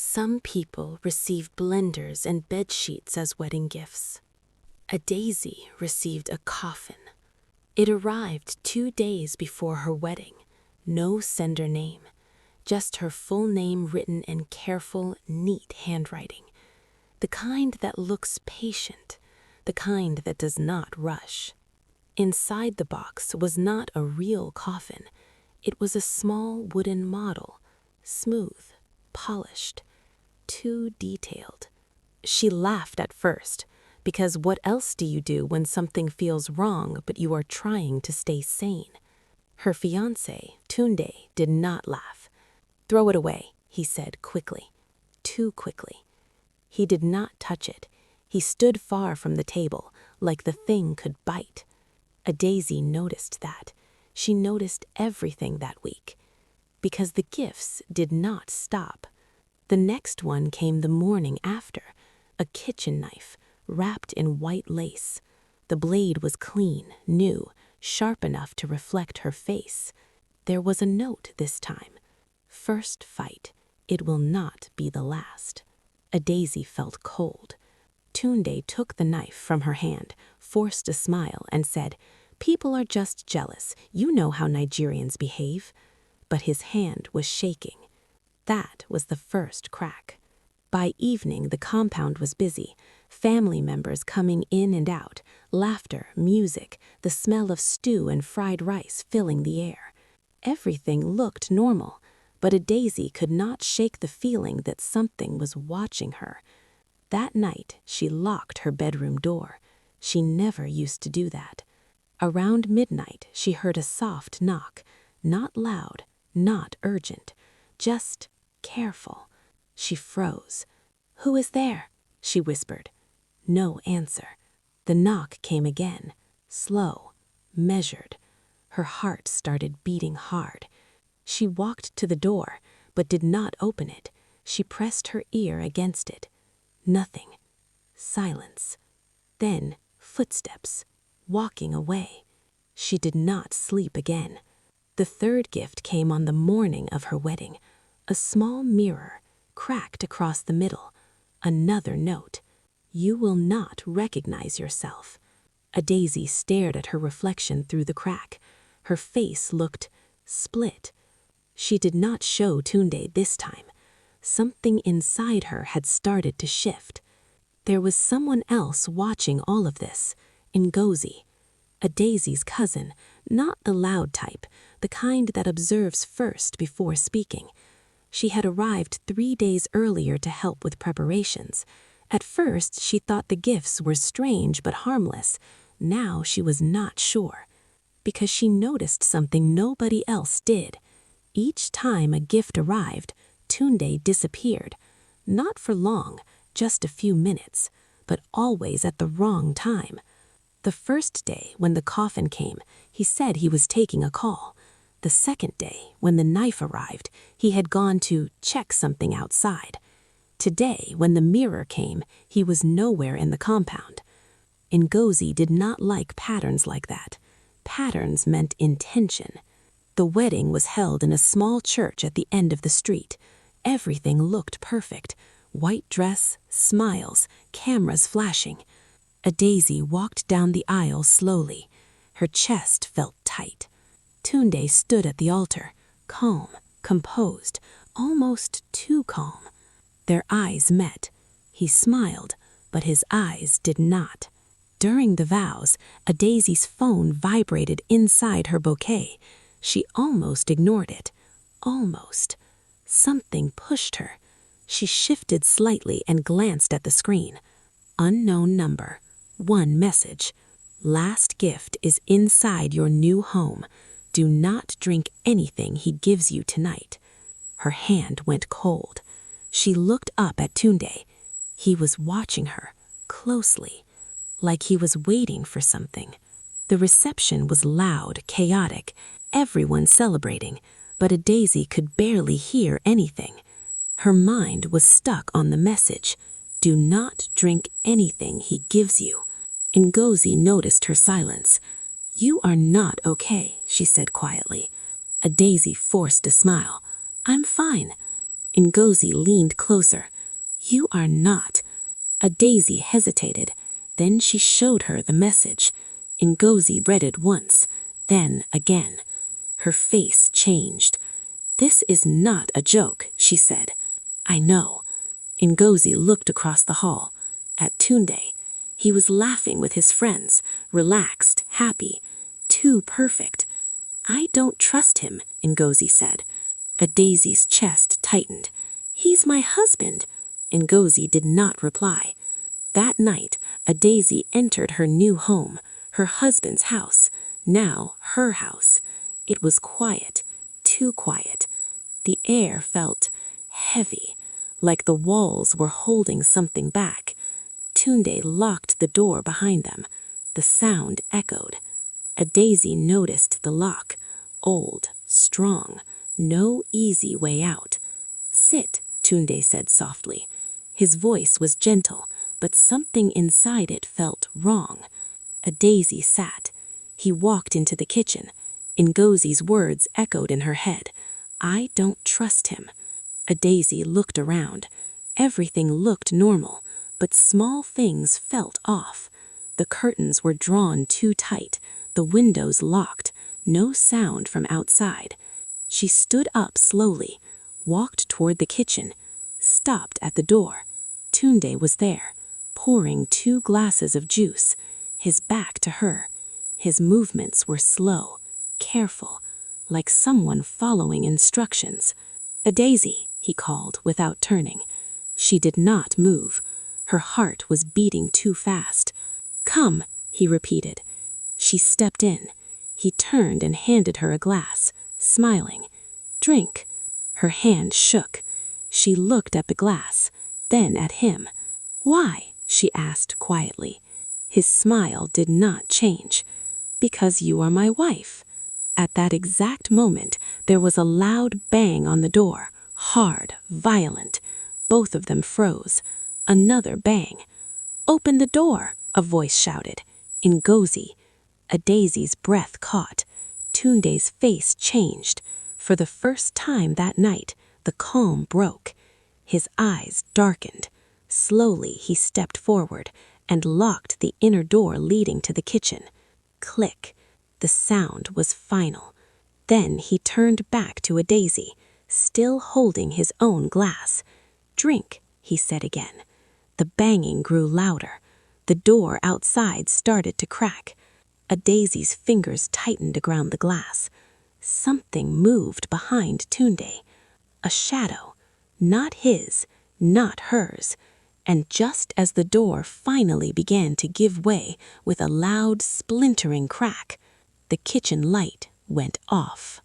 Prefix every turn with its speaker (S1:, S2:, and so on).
S1: Some people receive blenders and bed sheets as wedding gifts. Adaeze received a coffin. It arrived 2 days before her wedding. No sender name, just her full name written in careful, neat handwriting. The kind that looks patient, the kind that does not rush. Inside the box was not a real coffin. It was a small wooden model, smooth, polished, too detailed. She laughed at first, because what else do you do when something feels wrong but you are trying to stay sane? Her fiancé, Tunde, did not laugh. "Throw it away," he said quickly, too quickly. He did not touch it. He stood far from the table, like the thing could bite. Adaeze noticed that. She noticed everything that week. Because the gifts did not stop. The next one came the morning after, a kitchen knife, wrapped in white lace. The blade was clean, new, sharp enough to reflect her face. There was a note this time. "First fight. It will not be the last." Adaeze felt cold. Tunde took the knife from her hand, forced a smile, and said, "People are just jealous. You know how Nigerians behave." But his hand was shaking. That was the first crack. By evening, the compound was busy. Family members coming in and out, laughter, music, the smell of stew and fried rice filling the air. Everything looked normal, but Adaeze could not shake the feeling that something was watching her. That night, she locked her bedroom door. She never used to do that. Around midnight, she heard a soft knock, not loud, not urgent, just careful. She froze. "Who is there?" she whispered. No answer. The knock came again, slow, measured. Her heart started beating hard. She walked to the door, but did not open it. She pressed her ear against it. Nothing. Silence. Then footsteps, walking away. She did not sleep again. The third gift came on the morning of her wedding. A small mirror, cracked across the middle. Another note. "You will not recognize yourself." Adaeze stared at her reflection through the crack. Her face looked split. She did not show Tunde this time. Something inside her had started to shift. There was someone else watching all of this, Ngozi. Adaeze's cousin, not the loud type, the kind that observes first before speaking. She had arrived 3 days earlier to help with preparations. At first, she thought the gifts were strange but harmless. Now she was not sure, because she noticed something nobody else did. Each time a gift arrived, Tunde disappeared. Not for long, just a few minutes, but always at the wrong time. The first day, when the coffin came, he said he was taking a call. The second day, when the knife arrived, he had gone to check something outside. Today, when the mirror came, he was nowhere in the compound. Ngozi did not like patterns like that. Patterns meant intention. The wedding was held in a small church at the end of the street. Everything looked perfect. White dress, smiles, cameras flashing. Adaeze walked down the aisle slowly. Her chest felt tight. Tunde stood at the altar, calm, composed, almost too calm. Their eyes met. He smiled, but his eyes did not. During the vows, Adaeze's phone vibrated inside her bouquet. She almost ignored it. Almost. Something pushed her. She shifted slightly and glanced at the screen. Unknown number. One message. "Last gift is inside your new home. Do not drink anything he gives you tonight." Her hand went cold. She looked up at Tunde. He was watching her, closely, like he was waiting for something. The reception was loud, chaotic, everyone celebrating, but Adaeze could barely hear anything. Her mind was stuck on the message, "Do not drink anything he gives you." Ngozi noticed her silence. "You are not okay," she said quietly. Adaeze forced a smile. "I'm fine." Ngozi leaned closer. "You are not." Adaeze hesitated. Then she showed her the message. Ngozi read it once, then again. Her face changed. "This is not a joke," she said. "I know." Ngozi looked across the hall at Tunde. He was laughing with his friends, relaxed, happy. Too perfect. "I don't trust him," Ngozi said. Adaeze's chest tightened. "He's my husband." Ngozi did not reply. That night, Adaeze entered her new home, her husband's house, now her house. It was quiet, too quiet. The air felt heavy, like the walls were holding something back. Tunde locked the door behind them. The sound echoed. Adaeze noticed the lock, old, strong, no easy way out. "Sit," Tunde said softly. His voice was gentle, but something inside it felt wrong. Adaeze sat. He walked into the kitchen. Ngozi's words echoed in her head. "I don't trust him." Adaeze looked around. Everything looked normal, but small things felt off. The curtains were drawn too tight, the windows locked, no sound from outside. She stood up slowly, walked toward the kitchen, stopped at the door. Tunde was there, pouring 2 glasses of juice, his back to her. His movements were slow, careful, like someone following instructions. "Adaeze," he called without turning. She did not move. Her heart was beating too fast. "Come," he repeated. She stepped in. He turned and handed her a glass, smiling. "Drink." Her hand shook. She looked at the glass, then at him. "Why?" she asked quietly. His smile did not change. "Because you are my wife." At that exact moment, there was a loud bang on the door, hard, violent. Both of them froze. Another bang. "Open the door," a voice shouted. Ngozi. Adaeze's breath caught. Tunde's face changed. For the first time that night, the calm broke. His eyes darkened. Slowly he stepped forward and locked the inner door leading to the kitchen. Click. The sound was final. Then he turned back to Adaeze, still holding his own glass. "Drink," he said again. The banging grew louder. The door outside started to crack. Adaeze's fingers tightened around the glass. Something moved behind Tunde. A shadow. Not his, not hers. And just as the door finally began to give way with a loud, splintering crack, the kitchen light went off.